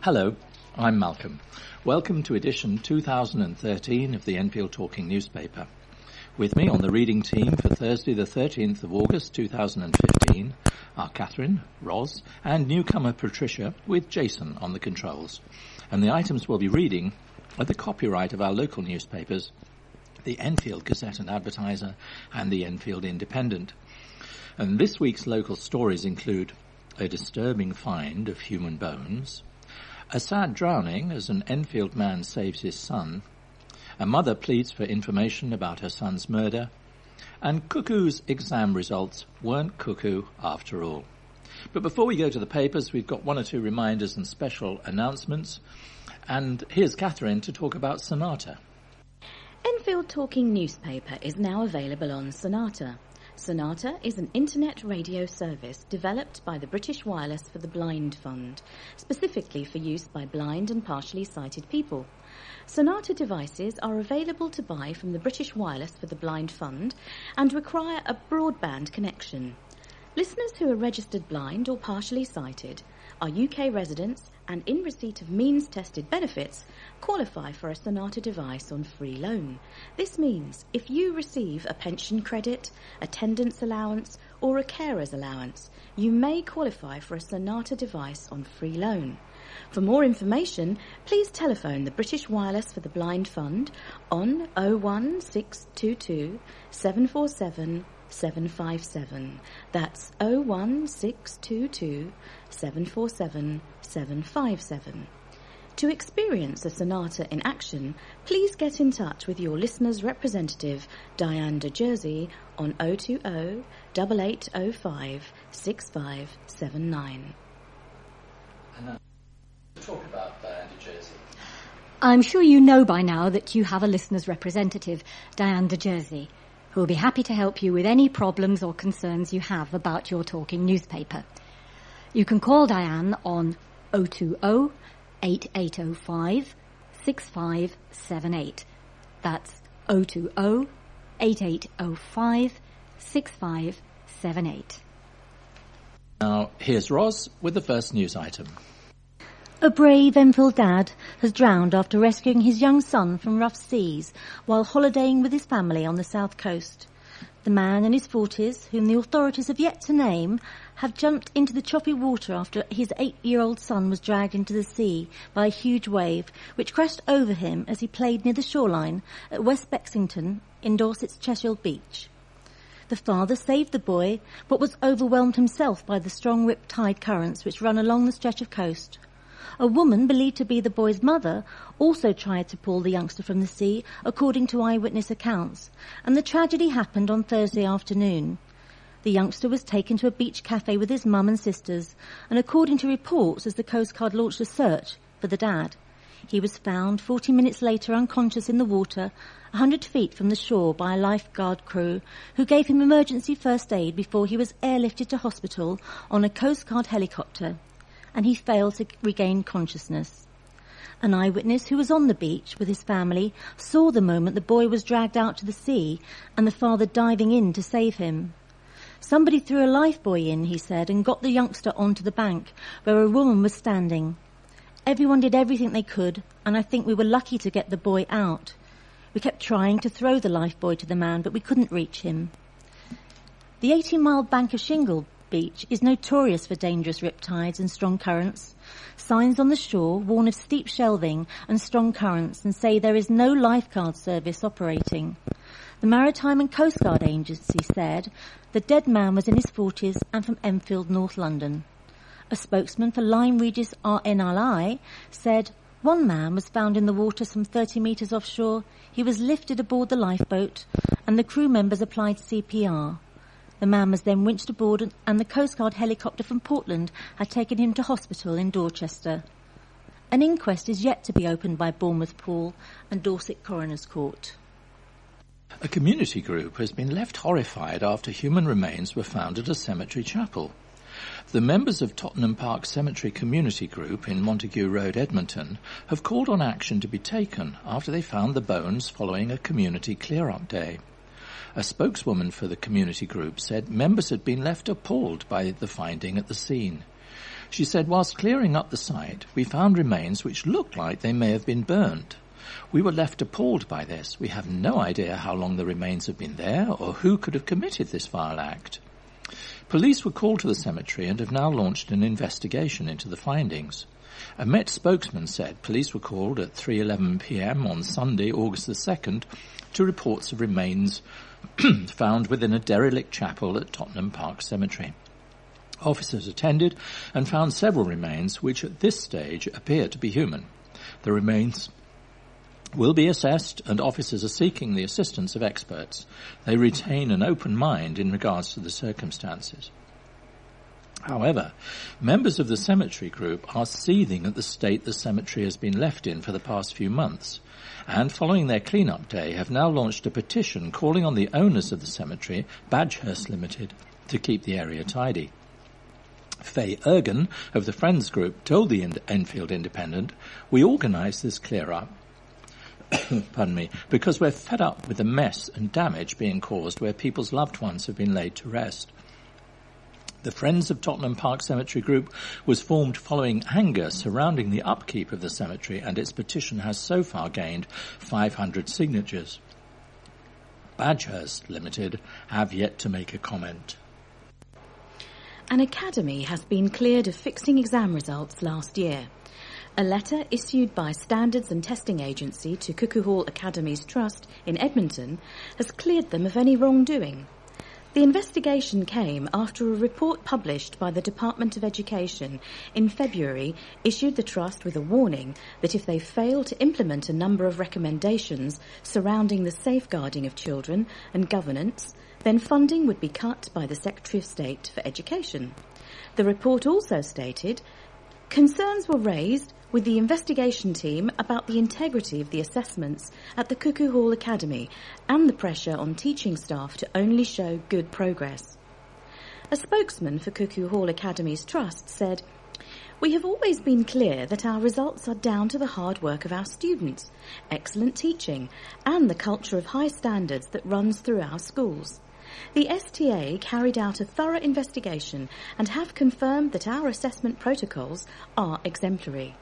Hello, I'm Malcolm. Welcome to edition 2013 of the Enfield Talking newspaper. With me on the reading team for Thursday the 13th of August 2015 are Katherin, Ros and newcomer Patricia with Jason on the controls. And the items we'll be reading are the copyright of our local newspapers, the Enfield Gazette and Advertiser and the Enfield Independent. And this week's local stories include a disturbing find of human bones, a sad drowning as an Enfield man saves his son, a mother pleads for information about her son's murder, and Cuckoo's exam results weren't cuckoo after all. But before we go to the papers, we've got one or two reminders and special announcements. And here's Katherin to talk about Sonata. Enfield Talking newspaper is now available on Sonata. Sonata is an internet radio service developed by the British Wireless for the Blind Fund, specifically for use by blind and partially sighted people. Sonata devices are available to buy from the British Wireless for the Blind Fund and require a broadband connection. Listeners who are registered blind or partially sighted, are UK residents and in receipt of means-tested benefits, qualify for a Sonata device on free loan. This means if you receive a pension credit, attendance allowance or a carer's allowance, you may qualify for a Sonata device on free loan. For more information, please telephone the British Wireless for the Blind Fund on 01622 747 757. That's 01622 747 757. To experience a Sonata in action, please get in touch with your listener's representative, Diane de Jersey, on 020 8805 6579. And now, to talk about Diane de Jersey. I'm sure you know by now that you have a listener's representative, Diane de Jersey, who will be happy to help you with any problems or concerns you have about your talking newspaper. You can call Diane on 020 8805 6578. That's 020 8805 6578. Now, here's Ros with the first news item. A brave Enfield dad has drowned after rescuing his young son from rough seas while holidaying with his family on the south coast. The man in his 40s, whom the authorities have yet to name, have jumped into the choppy water after his 8-year-old son was dragged into the sea by a huge wave, which crashed over him as he played near the shoreline at West Bexington in Dorset's Cheshire Beach. The father saved the boy, but was overwhelmed himself by the strong rip-tide currents which run along the stretch of coast. A woman believed to be the boy's mother also tried to pull the youngster from the sea, according to eyewitness accounts, and the tragedy happened on Thursday afternoon. The youngster was taken to a beach cafe with his mum and sisters, and according to reports, as the Coast Guard launched a search for the dad, he was found 40 minutes later unconscious in the water, 100 feet from the shore by a lifeguard crew, who gave him emergency first aid before he was airlifted to hospital on a Coast Guard helicopter, and he failed to regain consciousness. An eyewitness who was on the beach with his family saw the moment the boy was dragged out to the sea and the father diving in to save him. Somebody threw a lifebuoy in, he said, and got the youngster onto the bank where a woman was standing. Everyone did everything they could, and I think we were lucky to get the boy out. We kept trying to throw the lifebuoy to the man, but we couldn't reach him. The 18-mile bank of shingle beach is notorious for dangerous riptides and strong currents. Signs on the shore warn of steep shelving and strong currents and say there is no lifeguard service operating. The Maritime and Coast Guard Agency said the dead man was in his 40s and from Enfield, North London. A spokesman for Lyme Regis RNLI said one man was found in the water some 30 metres offshore. He was lifted aboard the lifeboat and the crew members applied CPR. The man was then winched aboard and the Coast Guard helicopter from Portland had taken him to hospital in Dorchester. An inquest is yet to be opened by Bournemouth Pool and Dorset Coroner's Court. A community group has been left horrified after human remains were found at a cemetery chapel. The members of Tottenham Park Cemetery Community Group in Montague Road, Edmonton, have called on action to be taken after they found the bones following a community clear-up day. A spokeswoman for the community group said members had been left appalled by the finding at the scene. She said, whilst clearing up the site, we found remains which looked like they may have been burned. We were left appalled by this. We have no idea how long the remains have been there or who could have committed this vile act. Police were called to the cemetery and have now launched an investigation into the findings. A Met spokesman said police were called at 3:11 p.m. on Sunday, August the 2nd, to reports of remains found within a derelict chapel at Tottenham Park Cemetery. Officers attended and found several remains which at this stage appear to be human. The remains will be assessed and officers are seeking the assistance of experts. They retain an open mind in regards to the circumstances. However, members of the cemetery group are seething at the state the cemetery has been left in for the past few months, and following their clean-up day have now launched a petition calling on the owners of the cemetery, Badgehurst Limited, to keep the area tidy. Faye Ergen of the Friends Group told the Enfield Independent, "We organised this clear-up because we're fed up with the mess and damage being caused where people's loved ones have been laid to rest." The Friends of Tottenham Park Cemetery Group was formed following anger surrounding the upkeep of the cemetery, and its petition has so far gained 500 signatures. Badgehurst Limited have yet to make a comment. An academy has been cleared of fixing exam results last year. A letter issued by Standards and Testing Agency to Cuckoo Hall Academy's Trust in Edmonton has cleared them of any wrongdoing. The investigation came after a report published by the Department of Education in February issued the Trust with a warning that if they fail to implement a number of recommendations surrounding the safeguarding of children and governance, then funding would be cut by the Secretary of State for Education. The report also stated concerns were raised with the investigation team about the integrity of the assessments at the Cuckoo Hall Academy and the pressure on teaching staff to only show good progress. A spokesman for Cuckoo Hall Academy's Trust said, "We have always been clear that our results are down to the hard work of our students, excellent teaching, and the culture of high standards that runs through our schools. The STA carried out a thorough investigation and have confirmed that our assessment protocols are exemplary."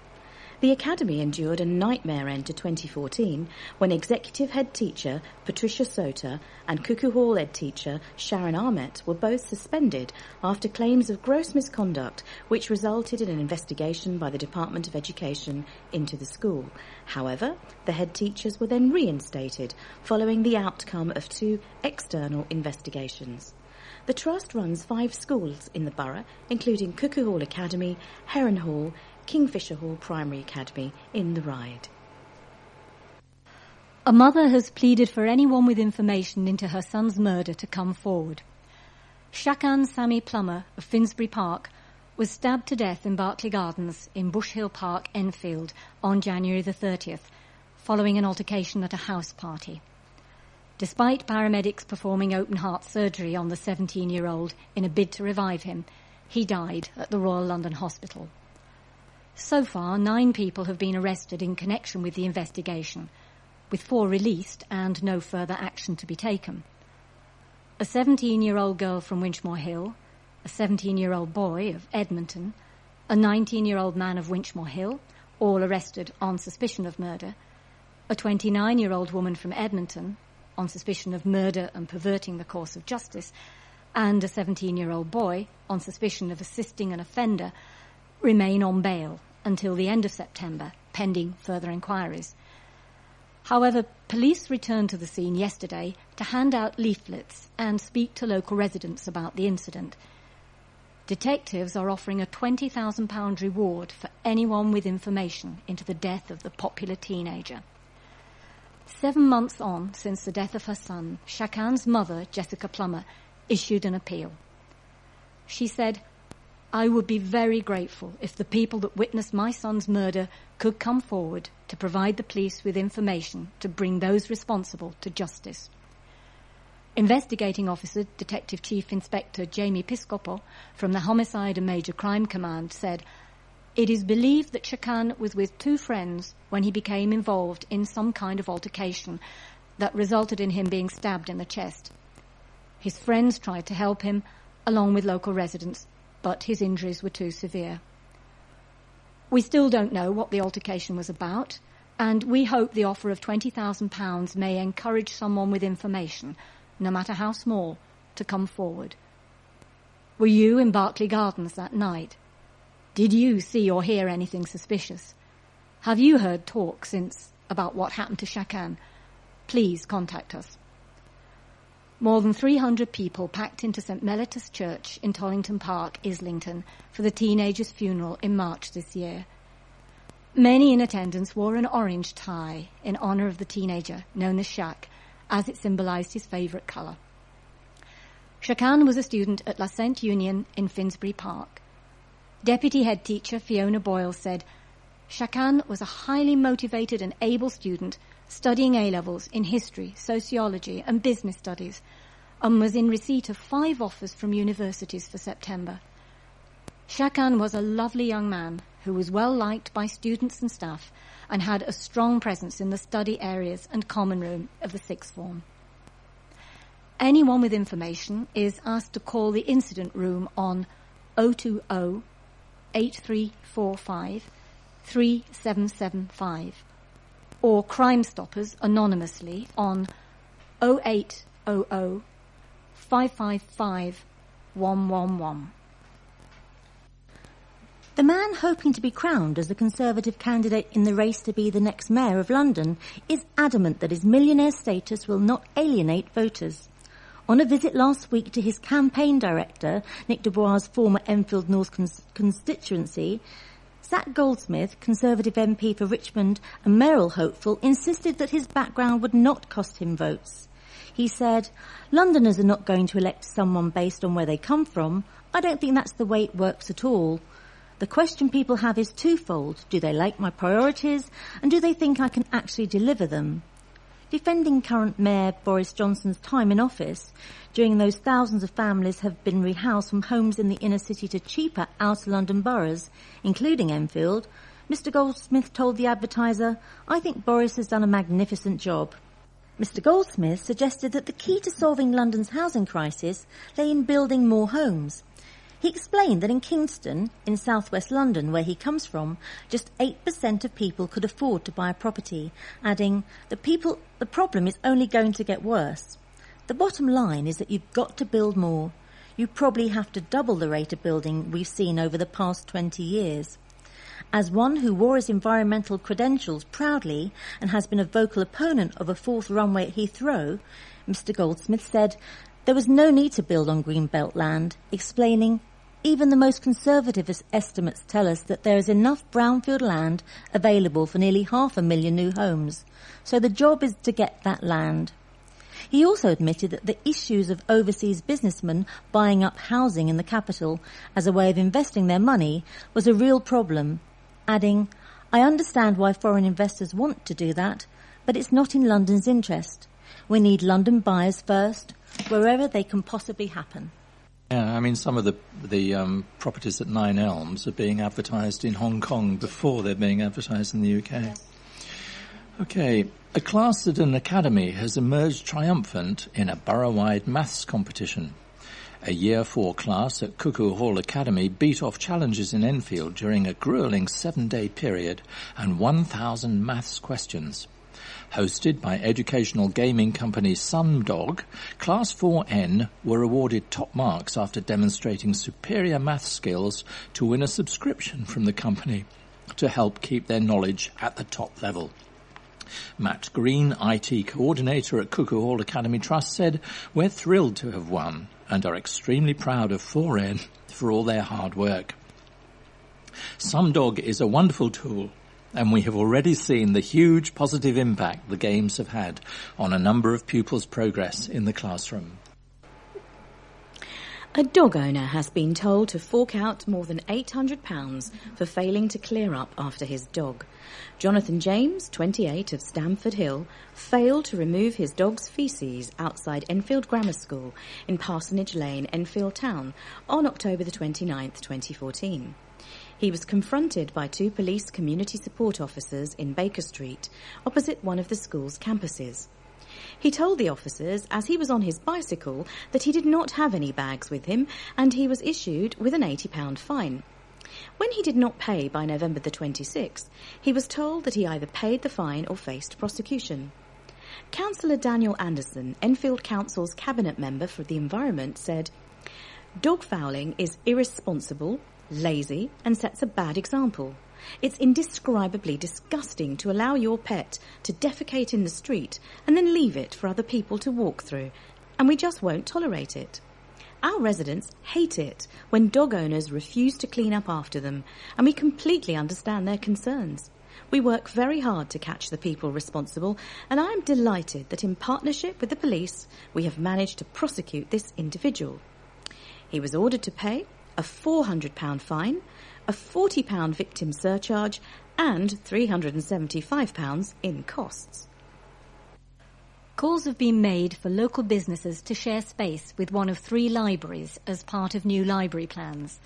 The Academy endured a nightmare end to 2014 when Executive Head Teacher Patricia Sota and Cuckoo Hall Ed Teacher Sharon Armett were both suspended after claims of gross misconduct which resulted in an investigation by the Department of Education into the school. However, the head teachers were then reinstated following the outcome of 2 external investigations. The Trust runs 5 schools in the borough, including Cuckoo Hall Academy, Heron Hall, Kingfisher Hall Primary Academy in the Ryde. A mother has pleaded for anyone with information into her son's murder to come forward. Shakan Sammy Plummer of Finsbury Park was stabbed to death in Berkeley Gardens in Bush Hill Park, Enfield, on January the 30th, following an altercation at a house party. Despite paramedics performing open-heart surgery on the 17-year-old in a bid to revive him, he died at the Royal London Hospital. So far, 9 people have been arrested in connection with the investigation, with 4 released and no further action to be taken. A 17-year-old girl from Winchmore Hill, a 17-year-old boy of Edmonton, a 19-year-old man of Winchmore Hill, all arrested on suspicion of murder, a 29-year-old woman from Edmonton on suspicion of murder and perverting the course of justice, and a 17-year-old boy on suspicion of assisting an offender remain on bail until the end of September, pending further inquiries. However, police returned to the scene yesterday to hand out leaflets and speak to local residents about the incident. Detectives are offering a £20,000 reward for anyone with information into the death of the popular teenager. 7 months on since the death of her son, Shakan's mother, Jessica Plummer, issued an appeal. She said, "I would be very grateful if the people that witnessed my son's murder could come forward to provide the police with information to bring those responsible to justice." Investigating Officer Detective Chief Inspector Jamie Piscopo from the Homicide and Major Crime Command said, "It is believed that Shakan was with 2 friends when he became involved in some kind of altercation that resulted in him being stabbed in the chest. His friends tried to help him, along with local residents, but his injuries were too severe." We still don't know what the altercation was about, and we hope the offer of £20,000 may encourage someone with information, no matter how small, to come forward. Were you in Berkeley Gardens that night? Did you see or hear anything suspicious? Have you heard talk since about what happened to Shakan? Please contact us. More than 300 people packed into St Mellitus Church in Tollington Park, Islington, for the teenager's funeral in March this year. Many in attendance wore an orange tie in honour of the teenager, known as Shak, as it symbolised his favourite colour. Shakan was a student at La Sainte Union in Finsbury Park. Deputy head teacher Fiona Boyle said, Shakan was a highly motivated and able student studying A-levels in history, sociology and business studies, and was in receipt of 5 offers from universities for September. Shakan was a lovely young man who was well liked by students and staff and had a strong presence in the study areas and common room of the sixth form. Anyone with information is asked to call the incident room on 020 8345 3775 or Crime Stoppers anonymously on 0800 555 111. The man hoping to be crowned as the Conservative candidate in the race to be the next mayor of London is adamant that his millionaire status will not alienate voters. On a visit last week to his campaign director, Nick Dubois' former Enfield North constituency, Zach Goldsmith, Conservative MP for Richmond and mayoral hopeful, insisted that his background would not cost him votes. He said, Londoners are not going to elect someone based on where they come from. I don't think that's the way it works at all. The question people have is twofold. Do they like my priorities, and do they think I can actually deliver them? Defending current Mayor Boris Johnson's time in office, during those thousands of families have been rehoused from homes in the inner city to cheaper outer London boroughs, including Enfield, Mr Goldsmith told the Advertiser, I think Boris has done a magnificent job. Mr Goldsmith suggested that the key to solving London's housing crisis lay in building more homes. He explained that in Kingston, in southwest London, where he comes from, just 8% of people could afford to buy a property, adding, the problem is only going to get worse. The bottom line is that you've got to build more. You probably have to double the rate of building we've seen over the past 20 years. As one who wore his environmental credentials proudly and has been a vocal opponent of a 4th runway at Heathrow, Mr Goldsmith said there was no need to build on greenbelt land, explaining, even the most conservative estimates tell us that there is enough brownfield land available for nearly 500,000 new homes, so the job is to get that land. He also admitted that the issues of overseas businessmen buying up housing in the capital as a way of investing their money was a real problem, adding, I understand why foreign investors want to do that, but it's not in London's interest. We need London buyers first, wherever they can possibly happen. Yeah, I mean, some of the properties at Nine Elms are being advertised in Hong Kong before they're being advertised in the UK. Yes. Okay, a class at an academy has emerged triumphant in a borough-wide maths competition. A Year 4 class at Cuckoo Hall Academy beat off challenges in Enfield during a gruelling 7-day period and 1,000 maths questions. Hosted by educational gaming company Sundog, Class 4N were awarded top marks after demonstrating superior maths skills to win a subscription from the company to help keep their knowledge at the top level. Matt Green, IT coordinator at Cuckoo Hall Academy Trust, said, we're thrilled to have won and are extremely proud of 4N for all their hard work. Sundog is a wonderful tool, and we have already seen the huge positive impact the games have had on a number of pupils' progress in the classroom. A dog owner has been told to fork out more than £800 for failing to clear up after his dog. Jonathan James, 28, of Stamford Hill, failed to remove his dog's faeces outside Enfield Grammar School in Parsonage Lane, Enfield Town, on October the 29th, 2014. He was confronted by 2 police community support officers in Baker Street, opposite one of the school's campuses. He told the officers, as he was on his bicycle, that he did not have any bags with him and he was issued with an £80 fine. When he did not pay by November the 26th, he was told that he either paid the fine or faced prosecution. Councillor Daniel Anderson, Enfield Council's Cabinet Member for the Environment, said, "Dog fouling is irresponsible, lazy, and sets a bad example. It's indescribably disgusting to allow your pet to defecate in the street and then leave it for other people to walk through, and we just won't tolerate it. Our residents hate it when dog owners refuse to clean up after them, and we completely understand their concerns. We work very hard to catch the people responsible, and I am delighted that in partnership with the police, we have managed to prosecute this individual." He was ordered to pay a £400 fine, a £40 victim surcharge, and £375 in costs. Calls have been made for local businesses to share space with one of 3 libraries as part of new library plans.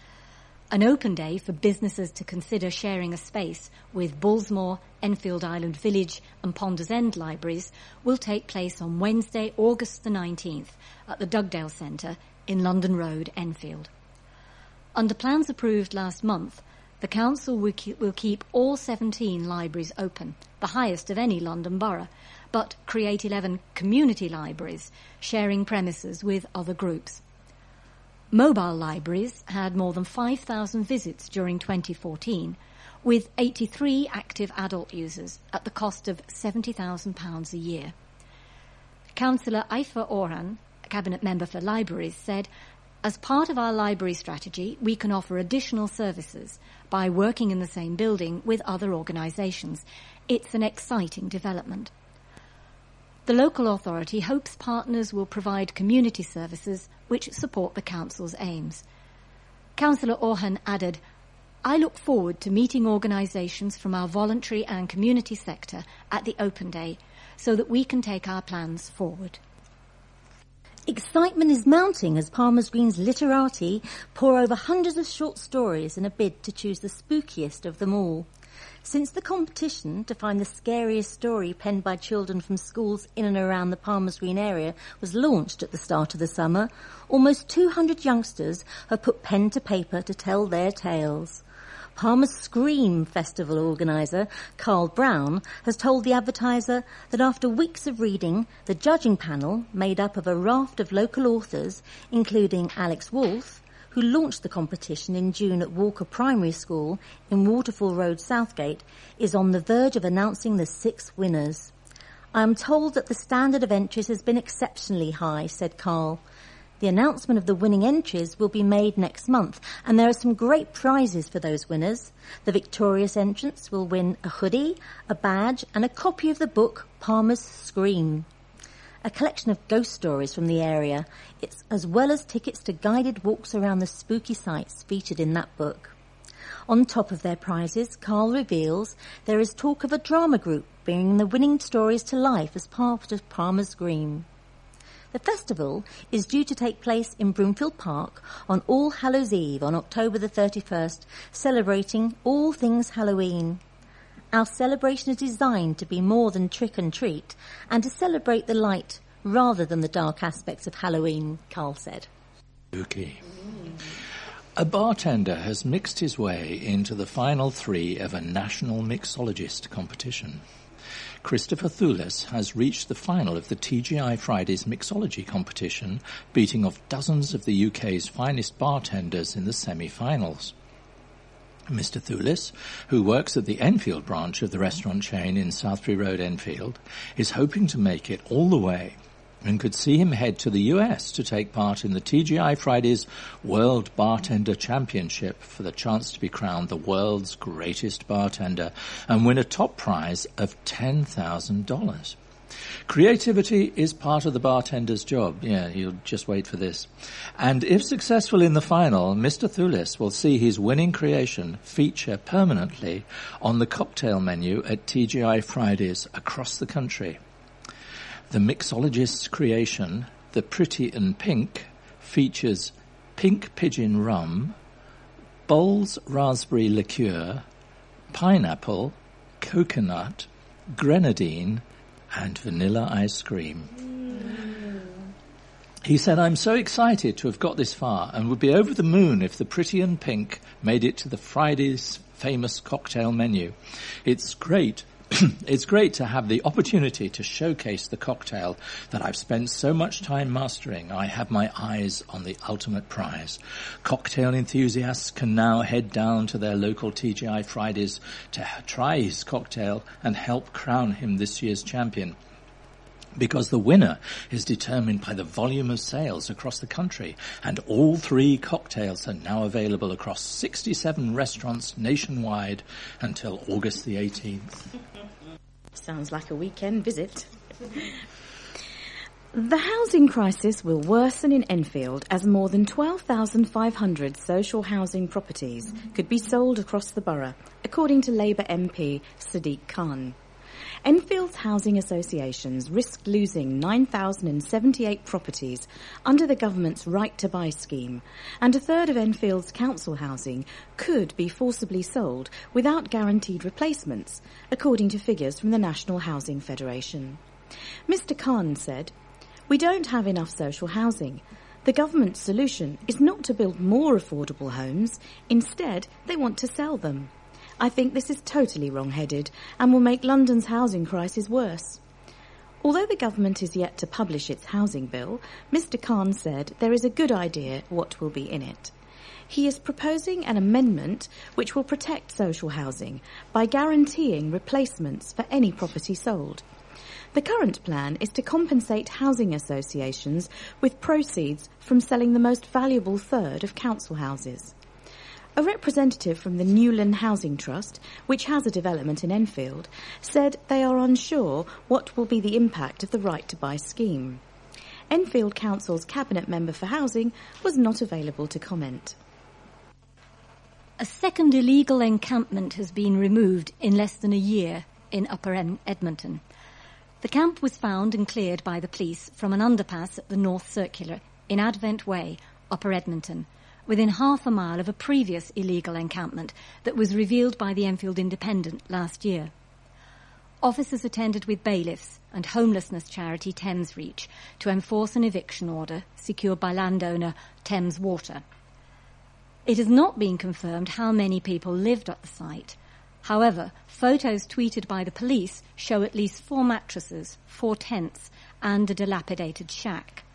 An open day for businesses to consider sharing a space with Bullsmore, Enfield Island Village and Ponders End libraries will take place on Wednesday, August the 19th at the Dugdale Centre in London Road, Enfield. Under plans approved last month, the council will keep all 17 libraries open, the highest of any London borough, but create 11 community libraries, sharing premises with other groups. Mobile libraries had more than 5,000 visits during 2014, with 83 active adult users at the cost of £70,000 a year. Councillor Aifa Orhan, Cabinet Member for Libraries, said, "As part of our library strategy, we can offer additional services by working in the same building with other organisations. It's an exciting development." The local authority hopes partners will provide community services which support the council's aims. Councillor Orhan added, "I look forward to meeting organisations from our voluntary and community sector at the open day so that we can take our plans forward." Excitement is mounting as Palmer's Green's literati pour over hundreds of short stories in a bid to choose the spookiest of them all. Since the competition to find the scariest story penned by children from schools in and around the Palmer's Green area was launched at the start of the summer, almost 200 youngsters have put pen to paper to tell their tales. Palmer's Scream Festival organiser Carl Brown has told the Advertiser that after weeks of reading, the judging panel, made up of a raft of local authors, including Alex Wolfe, who launched the competition in June at Walker Primary School in Waterfall Road, Southgate, is on the verge of announcing the 6 winners. "I am told that the standard of entries has been exceptionally high," said Carl. "The announcement of the winning entries will be made next month, and there are some great prizes for those winners. The victorious entrants will win a hoodie, a badge, and a copy of the book Palmer's Scream, a collection of ghost stories from the area, it's as well as tickets to guided walks around the spooky sites featured in that book. On top of their prizes, Carl reveals there is talk of a drama group bringing the winning stories to life as part of Palmer's Green. The festival is due to take place in Broomfield Park on All Hallows Eve on October the 31st, celebrating all things Halloween. Our celebration is designed to be more than trick and treat and to celebrate the light rather than the dark aspects of Halloween, Carl said. Okay. A bartender has mixed his way into the final 3 of a national mixologist competition. Christopher Thulis has reached the final of the TGI Fridays mixology competition, beating off dozens of the UK's finest bartenders in the semi-finals. Mr. Thulis, who works at the Enfield branch of the restaurant chain in Southbury Road, Enfield, is hoping to make it all the way and could see him head to the US to take part in the TGI Fridays World Bartender Championship for the chance to be crowned the world's greatest bartender and win a top prize of $10,000. Creativity is part of the bartender's job. Yeah, you'll just wait for this. And if successful in the final, Mr. Thulis will see his winning creation feature permanently on the cocktail menu at TGI Fridays across the country. The mixologist's creation, The Pretty and Pink, features pink pigeon rum, Bowls raspberry liqueur, pineapple, coconut, grenadine, and vanilla ice cream. He said, "I'm so excited to have got this far and would be over the moon if the Pretty and Pink made it to the Friday's famous cocktail menu. It's great. It's great to have the opportunity to showcase the cocktail that I've spent so much time mastering. I have my eyes on the ultimate prize. Cocktail enthusiasts can now head down to their local TGI Fridays to try his cocktail and help crown him this year's champion. Because the winner is determined by the volume of sales across the country, and all 3 cocktails are now available across 67 restaurants nationwide until August the 18th. Sounds like a weekend visit. The housing crisis will worsen in Enfield as more than 12,500 social housing properties could be sold across the borough, according to Labour MP Sadiq Khan. Enfield's housing associations risk losing 9,078 properties under the government's Right to Buy scheme, and a third of Enfield's council housing could be forcibly sold without guaranteed replacements, according to figures from the National Housing Federation. Mr. Khan said, "We don't have enough social housing. The government's solution is not to build more affordable homes. Instead, they want to sell them. I think this is totally wrong-headed and will make London's housing crisis worse." Although the government is yet to publish its housing bill, Mr. Khan said there is a good idea what will be in it. He is proposing an amendment which will protect social housing by guaranteeing replacements for any property sold. The current plan is to compensate housing associations with proceeds from selling the most valuable third of council houses. A representative from the Newland Housing Trust, which has a development in Enfield, said they are unsure what will be the impact of the Right to Buy scheme. Enfield Council's Cabinet Member for Housing was not available to comment. A second illegal encampment has been removed in less than a year in Upper Edmonton. The camp was found and cleared by the police from an underpass at the North Circular in Advent Way, Upper Edmonton, within half a mile of a previous illegal encampment that was revealed by the Enfield Independent last year. Officers attended with bailiffs and homelessness charity Thames Reach to enforce an eviction order secured by landowner Thames Water. It has not been confirmed how many people lived at the site. However, photos tweeted by the police show at least 4 mattresses, 4 tents, and a dilapidated shack.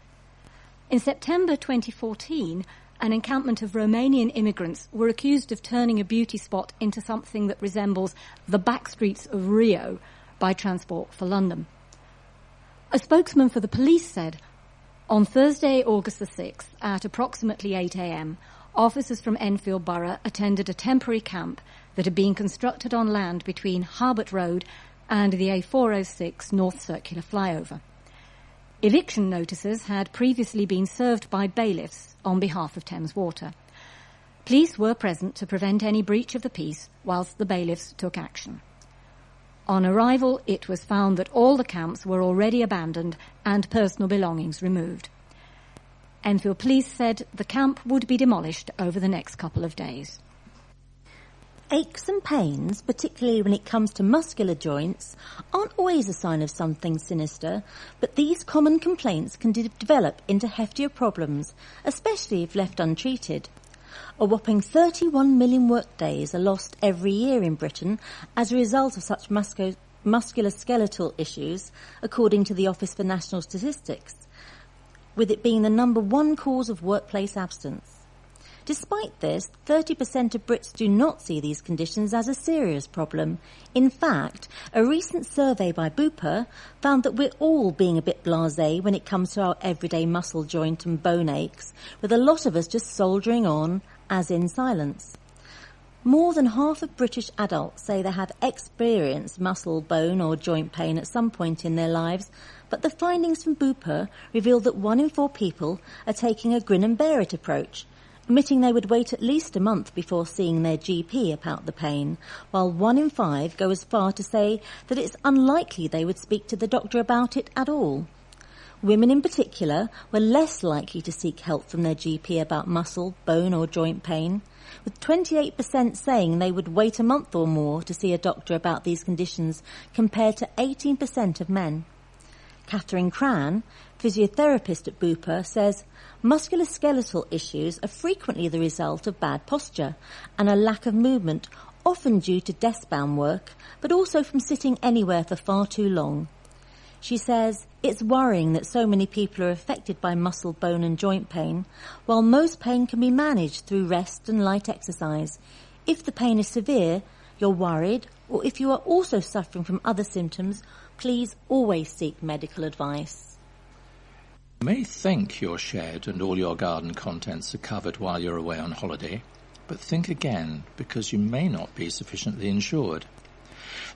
In September 2014, an encampment of Romanian immigrants were accused of turning a beauty spot into something that resembles the backstreets of Rio by Transport for London. A spokesman for the police said, on Thursday, August the 6th, at approximately 8 a.m, officers from Enfield Borough attended a temporary camp that had been constructed on land between Harbert Road and the A406 North Circular flyover. Eviction notices had previously been served by bailiffs on behalf of Thames Water. Police were present to prevent any breach of the peace whilst the bailiffs took action. On arrival, it was found that all the camps were already abandoned and personal belongings removed. Enfield Police said the camp would be demolished over the next couple of days. Aches and pains, particularly when it comes to muscular joints, aren't always a sign of something sinister, but these common complaints can develop into heftier problems, especially if left untreated. A whopping 31 million workdays are lost every year in Britain as a result of such musculoskeletal issues, according to the Office for National Statistics, with it being the number 1 cause of workplace absence. Despite this, 30% of Brits do not see these conditions as a serious problem. In fact, a recent survey by Bupa found that we're all being a bit blasé when it comes to our everyday muscle joint and bone aches, with a lot of us just soldiering on, as in silence. More than half of British adults say they have experienced muscle, bone or joint pain at some point in their lives, but the findings from Bupa reveal that 1 in 4 people are taking a grin and bear it approach, admitting they would wait at least a month before seeing their GP about the pain, while 1 in 5 go as far to say that it's unlikely they would speak to the doctor about it at all. Women in particular were less likely to seek help from their GP about muscle, bone or joint pain, with 28% saying they would wait a month or more to see a doctor about these conditions compared to 18% of men. Katherin, physiotherapist at Bupa, says musculoskeletal issues are frequently the result of bad posture and a lack of movement, often due to desk-bound work, but also from sitting anywhere for far too long. She says it's worrying that so many people are affected by muscle, bone and joint pain, while most pain can be managed through rest and light exercise. If the pain is severe, you're worried, or if you are also suffering from other symptoms, please always seek medical advice. You may think your shed and all your garden contents are covered while you're away on holiday, but think again, because you may not be sufficiently insured.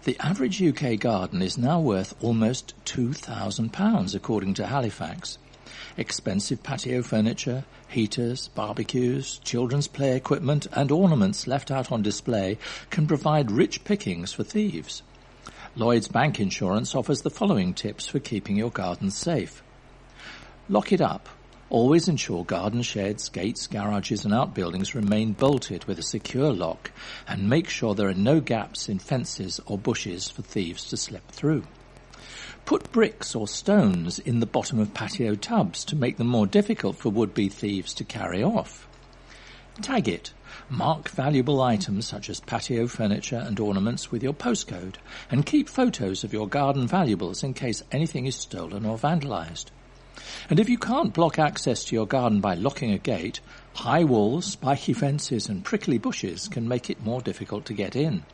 The average UK garden is now worth almost £2,000, according to Halifax. Expensive patio furniture, heaters, barbecues, children's play equipment and ornaments left out on display can provide rich pickings for thieves. Lloyds Bank Insurance offers the following tips for keeping your garden safe. Lock it up. Always ensure garden sheds, gates, garages and outbuildings remain bolted with a secure lock, and make sure there are no gaps in fences or bushes for thieves to slip through. Put bricks or stones in the bottom of patio tubs to make them more difficult for would-be thieves to carry off. Tag it. Mark valuable items such as patio furniture and ornaments with your postcode, and keep photos of your garden valuables in case anything is stolen or vandalised. And if you can't block access to your garden by locking a gate, high walls, spiky fences and prickly bushes can make it more difficult to get in.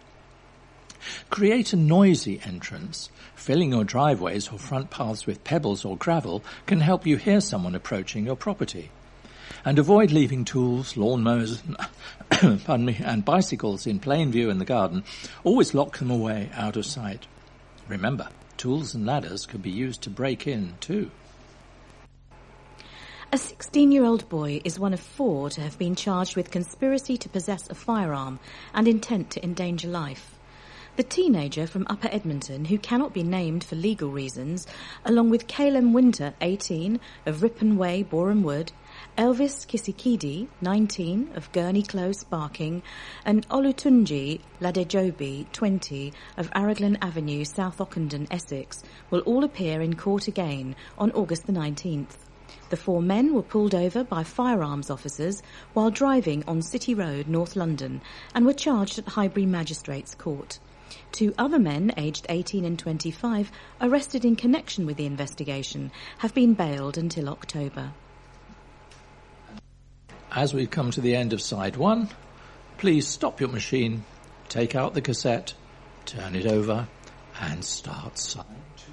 Create a noisy entrance. Filling your driveways or front paths with pebbles or gravel can help you hear someone approaching your property. And avoid leaving tools, lawnmowers and bicycles in plain view in the garden. Always lock them away out of sight. Remember, tools and ladders could be used to break in too. A 16-year-old boy is one of 4 to have been charged with conspiracy to possess a firearm and intent to endanger life. The teenager from Upper Edmonton, who cannot be named for legal reasons, along with Caleb Winter, 18, of Ripon Way, Boreham Wood, Elvis Kisikidi, 19, of Gurney Close, Barking, and Olutunji Ladejobi, 20, of Araglan Avenue, South Ockendon, Essex, will all appear in court again on August the 19th. The 4 men were pulled over by firearms officers while driving on City Road, North London, and were charged at Highbury Magistrates Court. 2 other men, aged 18 and 25, arrested in connection with the investigation, have been bailed until October. As we come to the end of side 1, please stop your machine, take out the cassette, turn it over, and start side 2.